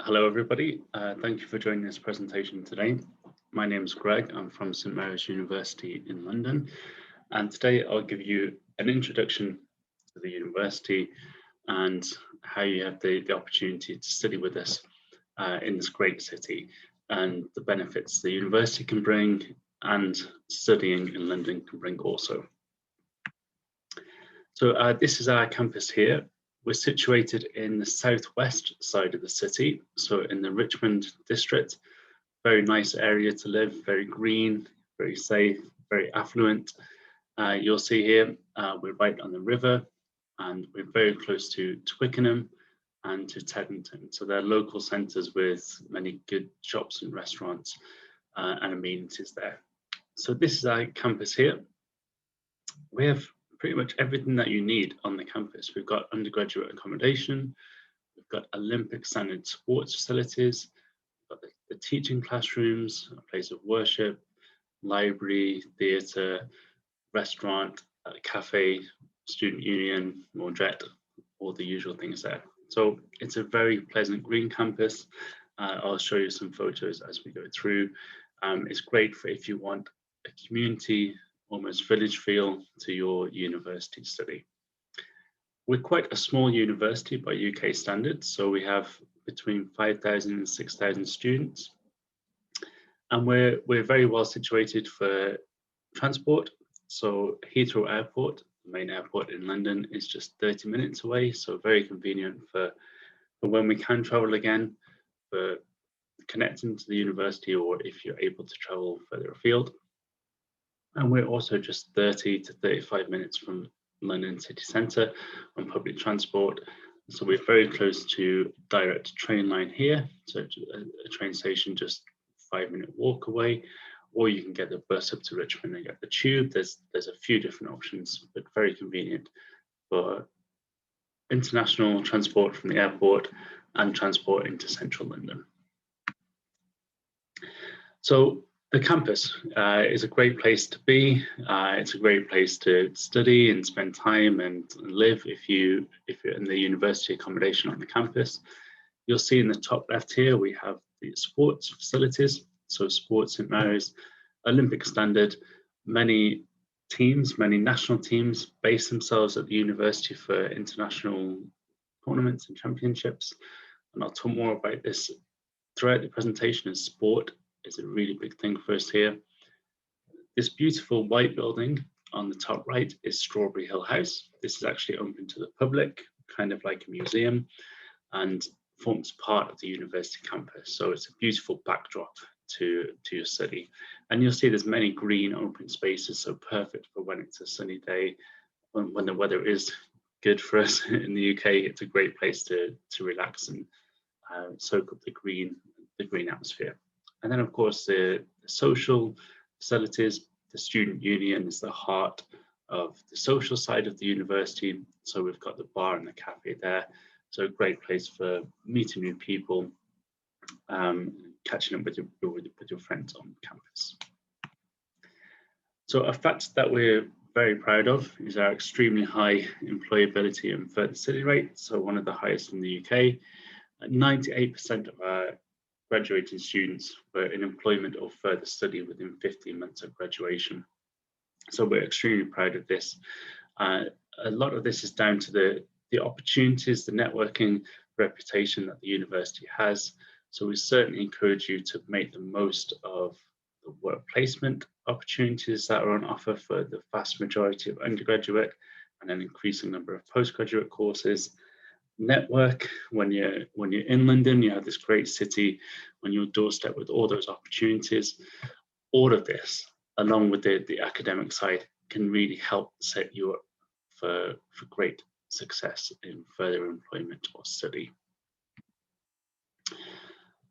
Hello, everybody. Thank you for joining this presentation today. My name is Greg. I'm from St Mary's University in London, and today I'll give you an introduction to the university and how you have the opportunity to study with us in this great city, and the benefits the university can bring and studying in London can bring also. So this is our campus here. We're situated in the southwest side of the city, so in the Richmond district. Very nice area to live, very green, very safe, very affluent. You'll see here, we're right on the river and we're very close to Twickenham and to Teddington. So they're local centres with many good shops and restaurants and amenities there. So this is our campus here. We have pretty much everything that you need on the campus. We've got undergraduate accommodation, we've got Olympic standard sports facilities, we've got the teaching classrooms, a place of worship, library, theatre, restaurant, cafe, student union, laundrette, all the usual things there. So it's a very pleasant green campus. I'll show you some photos as we go through. It's great for if you want a community, almost village feel to your university study. We're quite a small university by UK standards, so we have between 5,000 and 6,000 students, and we're very well situated for transport. So Heathrow Airport, the main airport in London, is just 30 minutes away, so very convenient for when we can travel again, for connecting to the university, or if you're able to travel further afield. And we're also just 30 to 35 minutes from London city centre on public transport. So we're very close to direct train line here. So a train station just 5-minute walk away, or you can get the bus up to Richmond and get the tube. There's a few different options, but very convenient for international transport from the airport and transport into central London. So the campus is a great place to be. It's a great place to study and spend time and live if you're in the university accommodation on the campus. You'll see in the top left here, we have the sports facilities. So Sports St Mary's, Olympic standard. Many teams, many national teams base themselves at the university for international tournaments and championships. And I'll talk more about this throughout the presentation, as sport is a really big thing for us here. This beautiful white building on the top right is Strawberry Hill House. This is actually open to the public, kind of like a museum, and forms part of the university campus. So it's a beautiful backdrop to your study. And you'll see there's many green open spaces, so perfect for when it's a sunny day, when the weather is good for us in the UK. It's a great place to relax and soak up the green atmosphere. And then, of course, the social facilities. The student union is the heart of the social side of the university. So we've got the bar and the cafe there. So a great place for meeting new people, catching up with your friends on campus. So a fact that we're very proud of is our extremely high employability and further study rate. So one of the highest in the UK. 98% of our graduating students were in employment or further study within 15 months of graduation. So we're extremely proud of this. A lot of this is down to the opportunities, the networking reputation that the university has. So we certainly encourage you to make the most of the work placement opportunities that are on offer for the vast majority of undergraduate and an increasing number of postgraduate courses. Network when you're in London. You have this great city on your doorstep with all those opportunities. All of this, along with the academic side, can really help set you up for great success in further employment or study.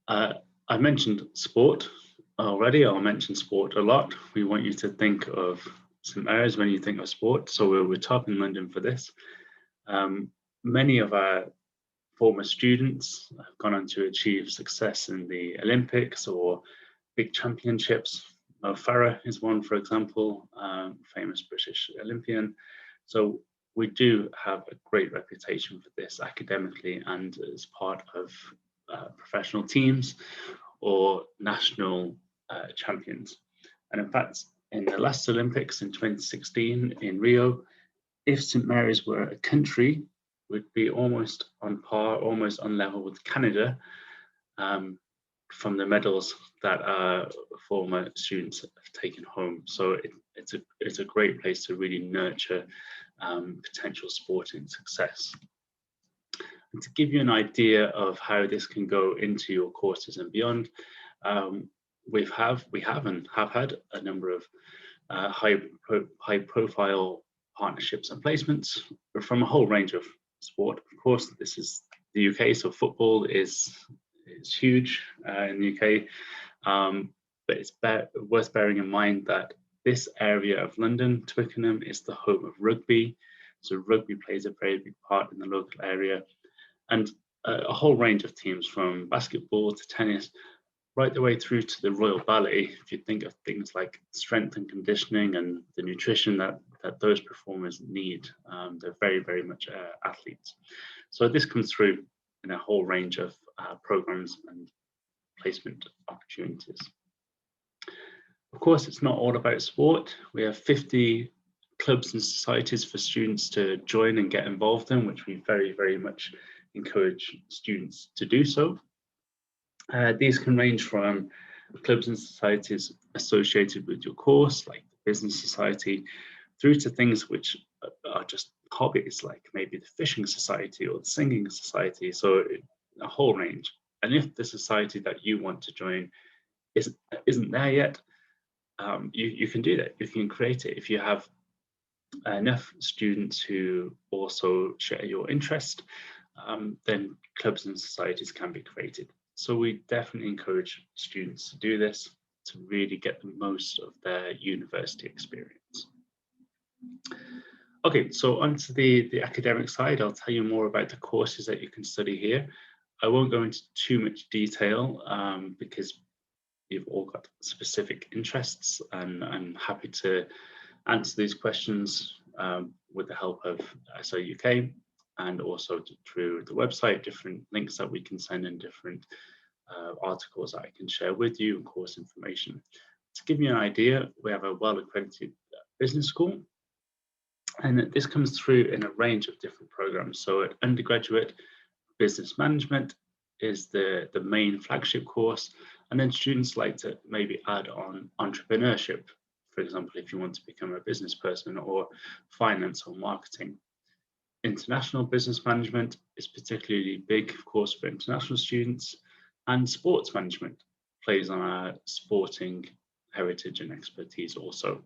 I mentioned sport already. I'll mention sport a lot. We want you to think of St Mary's when you think of sport. So we're top in London for this. Many of our former students have gone on to achieve success in the Olympics or big championships. Mo Farah is one, for example, famous British Olympian. So we do have a great reputation for this academically and as part of professional teams or national champions. And in fact, in the last Olympics in 2016 in Rio, if St. Mary's were a country, would be almost on par, almost on level with Canada, from the medals that former students have taken home. So it's a great place to really nurture potential sporting success. And to give you an idea of how this can go into your courses and beyond, we have had a number of high profile partnerships and placements from a whole range of sport. Of course, this is the UK, so football is huge in the UK, but it's worth bearing in mind that this area of London, Twickenham, is the home of rugby. So rugby plays a very big part in the local area, and a whole range of teams from basketball to tennis, right the way through to the Royal Ballet. If you think of things like strength and conditioning and the nutrition that those performers need, they're very, very much athletes. So this comes through in a whole range of programs and placement opportunities. Of course, it's not all about sport. We have 50 clubs and societies for students to join and get involved in, which we very, very much encourage students to do so. These can range from clubs and societies associated with your course, like the business society, through to things which are just hobbies, like maybe the fishing society or the singing society. So a whole range. And if the society that you want to join isn't there yet, you can do that. You can create it. If you have enough students who also share your interest, then clubs and societies can be created. So we definitely encourage students to do this to really get the most of their university experience. Okay, so onto the academic side, I'll tell you more about the courses that you can study here. I won't go into too much detail because you've all got specific interests, and I'm happy to answer these questions with the help of SO UK, and also through the website, different links that we can send and different articles that I can share with you and course information. To give you an idea, we have a well-accredited business school, and this comes through in a range of different programs. So at undergraduate, business management is the main flagship course, and then students like to maybe add on entrepreneurship, for example, if you want to become a business person, or finance or marketing. International business management is particularly big, of course, for international students, and sports management plays on our sporting heritage and expertise also.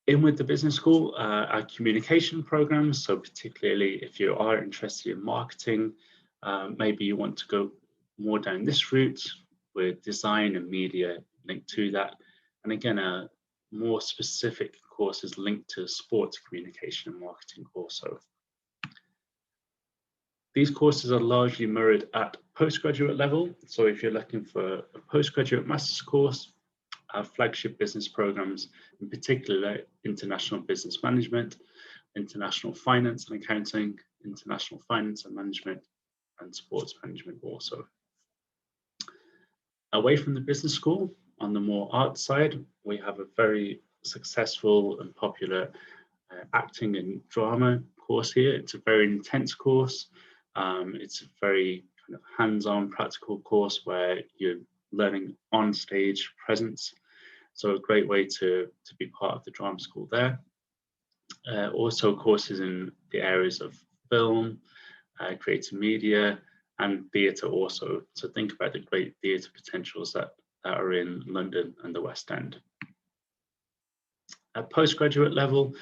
In with the business school, our communication programs, so particularly if you are interested in marketing, maybe you want to go more down this route with design and media linked to that. And again, more specific courses linked to sports communication and marketing also. These courses are largely mirrored at postgraduate level. So if you're looking for a postgraduate master's course, our flagship business programs, in particular international business management, international finance and accounting, international finance and management, and sports management also. Away from the business school, on the more art side, we have a very successful and popular acting and drama course here. It's a very intense course. It's a very kind of hands-on practical course where you're learning on stage presence. So a great way to be part of the drama school there. Also courses in the areas of film, creative media, and theatre also. So think about the great theatre potentials that are in London and the West End. At postgraduate level,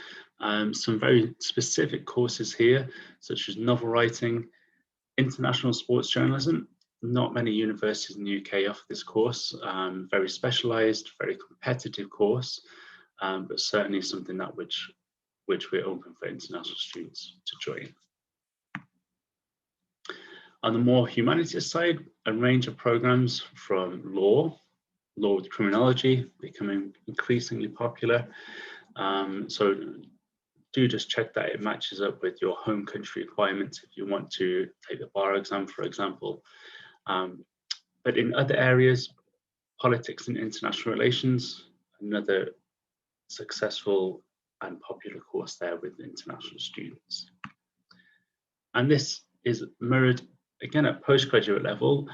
some very specific courses here, such as novel writing, international sports journalism. Not many universities in the UK offer this course. Very specialised, very competitive course, but certainly something that which we're open for international students to join. On the more humanities side, a range of programs from law with criminology becoming increasingly popular. So do just check that it matches up with your home country requirements if you want to take the bar exam, for example. But in other areas, politics and international relations, another successful and popular course there with international students. And this is mirrored again at postgraduate level.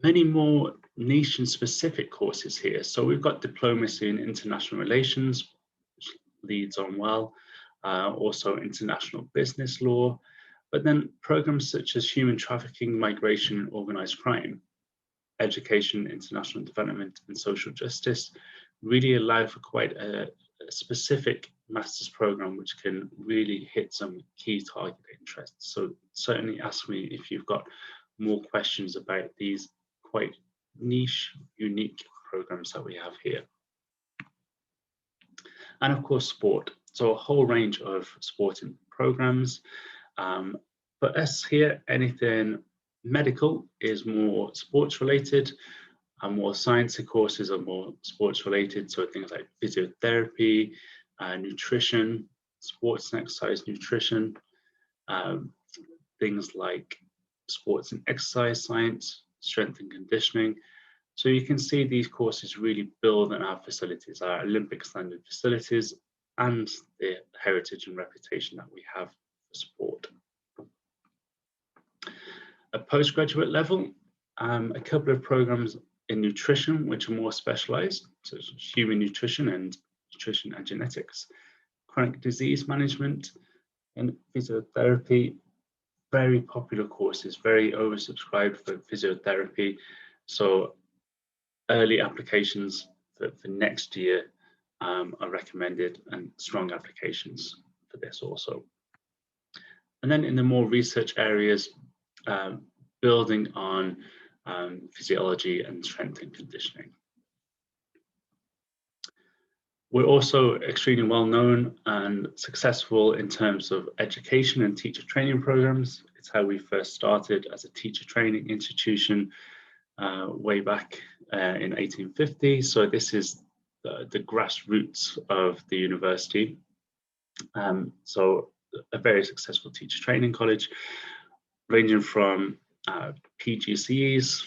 Many more nation specific courses here. So we've got diplomacy in international relations, which leads on well, also international business law, but then programs such as human trafficking, migration, and organized crime, education, international development, and social justice really allow for quite a specific master's program which can really hit some key target interests. So certainly ask me if you've got more questions about these quite niche, unique programs that we have here. And of course, sport. So a whole range of sporting programs. For us here, anything medical is more sports related, and more sciencey courses are more sports related. So things like physiotherapy, nutrition, sports and exercise nutrition, things like sports and exercise science, strength and conditioning. So you can see these courses really build on our facilities, our Olympic standard facilities, and the heritage and reputation that we have for sport. At postgraduate level, a couple of programs in nutrition, which are more specialized, such as human nutrition and genetics, chronic disease management, and physiotherapy. Very popular courses, very oversubscribed for physiotherapy. So early applications for next year are recommended, and strong applications for this also. And then in the more research areas, building on physiology and strength and conditioning. We're also extremely well known and successful in terms of education and teacher training programs. It's how we first started as a teacher training institution way back in 1850. So this is the grassroots of the university. So a very successful teacher training college, ranging from PGCEs,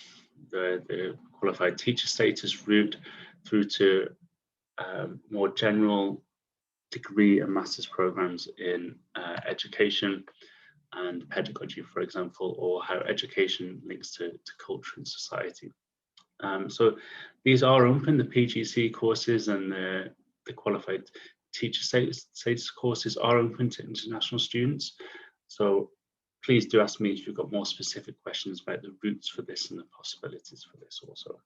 the qualified teacher status route, through to more general degree and master's programs in education and pedagogy, for example, or how education links to culture and society. So these are open, the PGC courses and the qualified teacher status courses are open to international students. So please do ask me if you've got more specific questions about the routes for this and the possibilities for this also.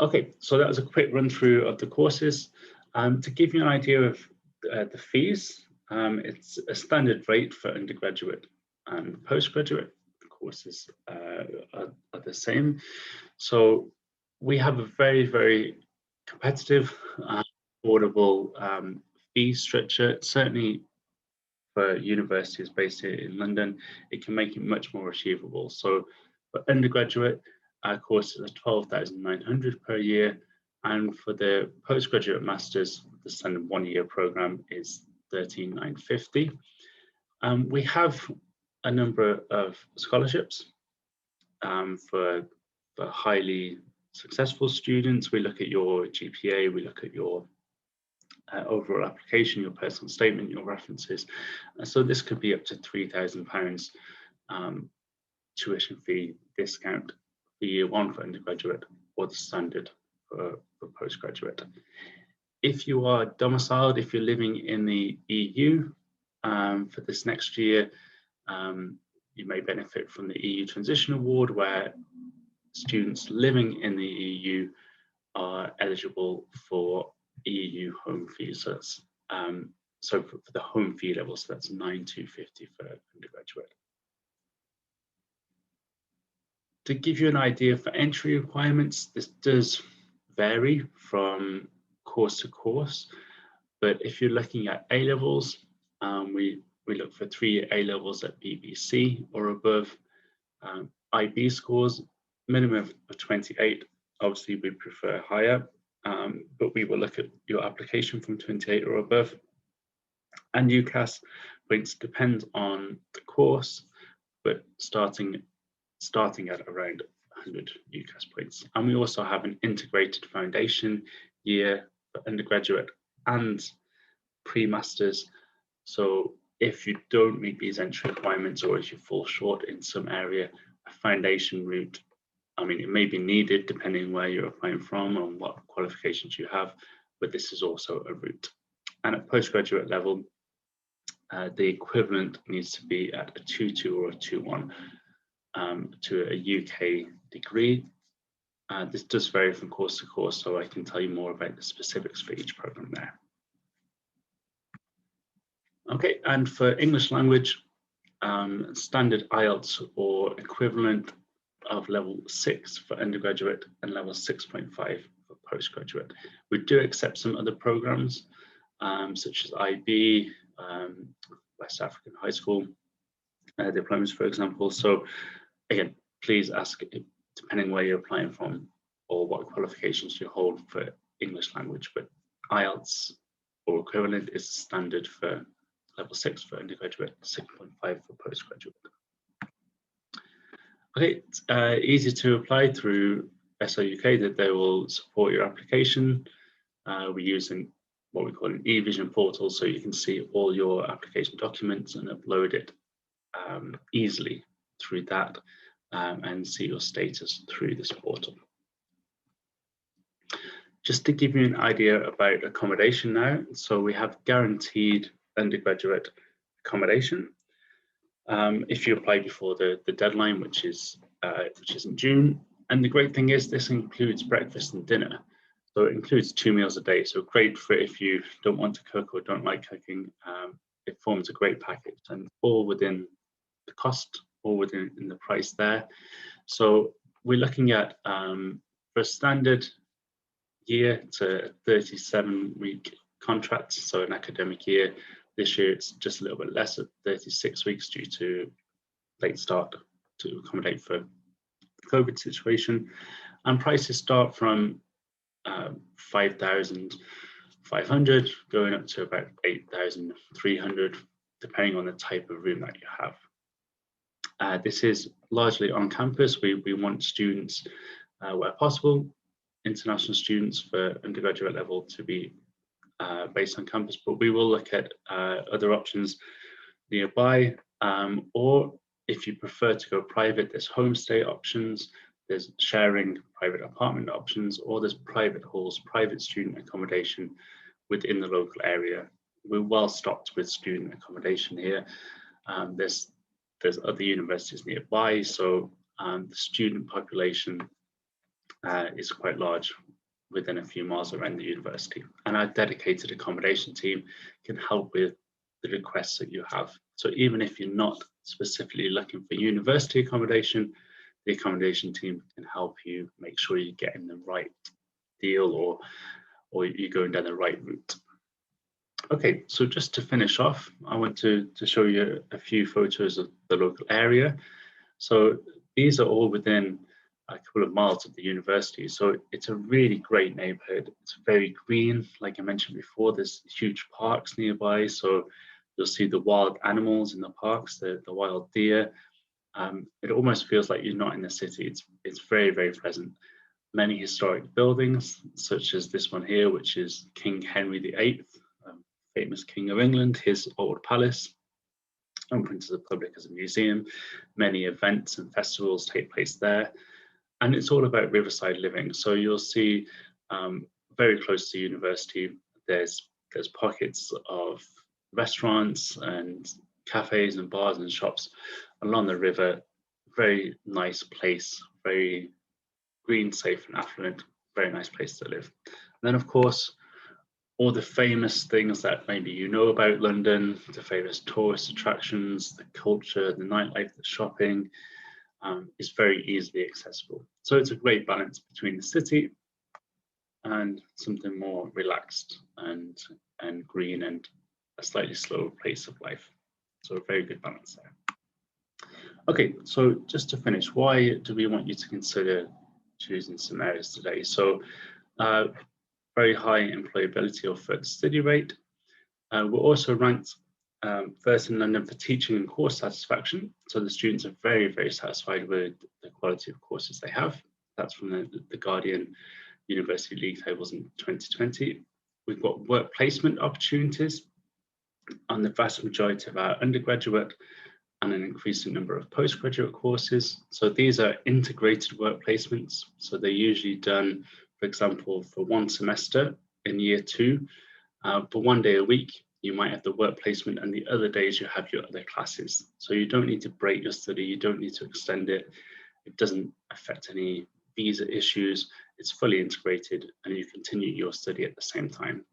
Okay, so that was a quick run through of the courses. To give you an idea of the fees, it's a standard rate for undergraduate and postgraduate. The courses are the same. So we have a very, very competitive, affordable fee structure. Certainly for universities based here in London, it can make it much more achievable. So for undergraduate, our courses are 12,900 per year, and for the postgraduate masters, the standard one-year program is 13,950. We have a number of scholarships for highly successful students. We look at your GPA, we look at your overall application, your personal statement, your references. So this could be up to £3,000 tuition fee discount for year one for undergraduate, or the standard for postgraduate. If you are domiciled, if you're living in the EU for this next year, you may benefit from the EU Transition Award, where students living in the EU are eligible for EU home fees. So that's so for the home fee level, so that's 9,250 for undergraduate. To give you an idea for entry requirements, this does vary from course to course, but if you're looking at A levels, we look for 3 A levels at BBC or above. IB scores, minimum of 28. Obviously, we prefer higher. but we will look at your application from 28 or above. And UCAS points depend on the course, but starting at around 100 UCAS points. And we also have an integrated foundation year for undergraduate and pre-masters. So if you don't meet these entry requirements, or if you fall short in some area, a foundation route, I mean, it may be needed depending where you're applying from and what qualifications you have, but this is also a route. And at postgraduate level, the equivalent needs to be at a 2.2 or a 2.1 to a UK degree. This does vary from course to course, so I can tell you more about the specifics for each program there. Okay, and for English language, standard IELTS or equivalent of level 6 for undergraduate and level 6.5 for postgraduate. We do accept some other programs, such as IB, West African High School diplomas, for example. So again, please ask, depending where you're applying from or what qualifications you hold for English language, but IELTS or equivalent is standard for level 6 for undergraduate, 6.5 for postgraduate. Okay, it's easy to apply through SOUK, that they will support your application. We're using what we call an eVision portal, so you can see all your application documents and upload it easily through that and see your status through this portal. Just to give you an idea about accommodation now, so we have guaranteed undergraduate accommodation. If you apply before the deadline, which is in June. And the great thing is this includes breakfast and dinner. So it includes 2 meals a day. So great for if you don't want to cook or don't like cooking. It forms a great package and all within the cost, all within the price there. So we're looking at for a standard year to 37-week contracts, so an academic year. This year it's just a little bit less at 36 weeks due to late start to accommodate for the COVID situation. And prices start from 5,500 going up to about 8,300, depending on the type of room that you have. This is largely on campus. We want students, where possible, international students for undergraduate level to be based on campus, but we will look at other options nearby, or if you prefer to go private, there's homestay options, there's sharing private apartment options, or there's private halls, private student accommodation within the local area. We're well stocked with student accommodation here. There's other universities nearby, so the student population is quite large within a few miles around the university. And our dedicated accommodation team can help with the requests that you have. So even if you're not specifically looking for university accommodation, the accommodation team can help you make sure you're getting the right deal or you're going down the right route. Okay, so just to finish off, I want to show you a few photos of the local area. So these are all within a couple of miles of the university. So it's a really great neighborhood. It's very green. Like I mentioned before, there's huge parks nearby. So you'll see the wild animals in the parks, the wild deer. It almost feels like you're not in the city. It's very, very pleasant. Many historic buildings, such as this one here, which is King Henry VIII, famous King of England, his old palace, open to the public as a museum. Many events and festivals take place there. And it's all about riverside living. So you'll see very close to the university, there's pockets of restaurants and cafes and bars and shops along the river. Very nice place, very green, safe and affluent, very nice place to live. And then of course, all the famous things that maybe you know about London, the famous tourist attractions, the culture, the nightlife, the shopping, is very easily accessible. So it's a great balance between the city and something more relaxed and green and a slightly slower pace of life. So a very good balance there. Okay, so just to finish, why do we want you to consider choosing some areas today? So very high employability or further study rate. We're also ranked first in London for teaching and course satisfaction. So the students are very, very satisfied with the quality of courses they have. That's from the Guardian University League tables in 2020. We've got work placement opportunities on the vast majority of our undergraduate and an increasing number of postgraduate courses. So these are integrated work placements. So they're usually done, for example, for one semester in year 2, for 1 day a week. You might have the work placement and the other days you have your other classes. So you don't need to break your study, you don't need to extend it. It doesn't affect any visa issues. It's fully integrated and you continue your study at the same time.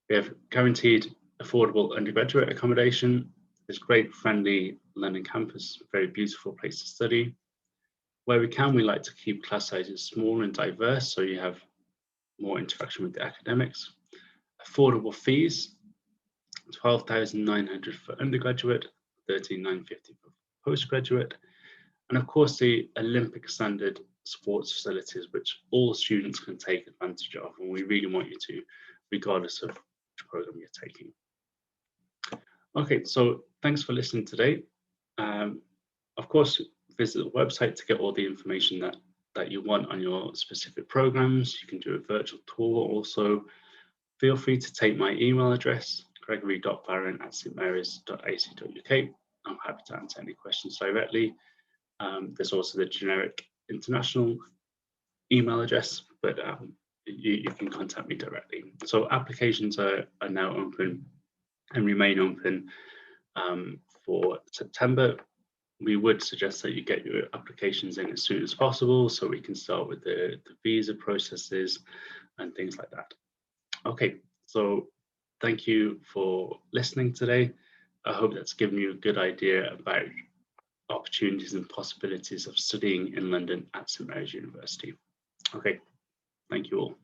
We have guaranteed affordable undergraduate accommodation. This great, friendly London campus, very beautiful place to study. Where we can, we like to keep class sizes small and diverse, so you have more interaction with the academics. Affordable fees, 12,900 for undergraduate, 13,950 for postgraduate. And of course, the Olympic standard sports facilities, which all students can take advantage of, and we really want you to, regardless of which program you're taking. Okay, so thanks for listening today. Of course, visit the website to get all the information that you want on your specific programs. You can do a virtual tour. Also, feel free to take my email address, gregory.barron@stmarys.ac.uk. I'm happy to answer any questions directly. There's also the generic international email address, but you can contact me directly. So applications are now open and remain open for September. We would suggest that you get your applications in as soon as possible so we can start with the visa processes and things like that. Okay, so thank you for listening today. I hope that's given you a good idea about opportunities and possibilities of studying in London at St Mary's University. Okay, thank you all.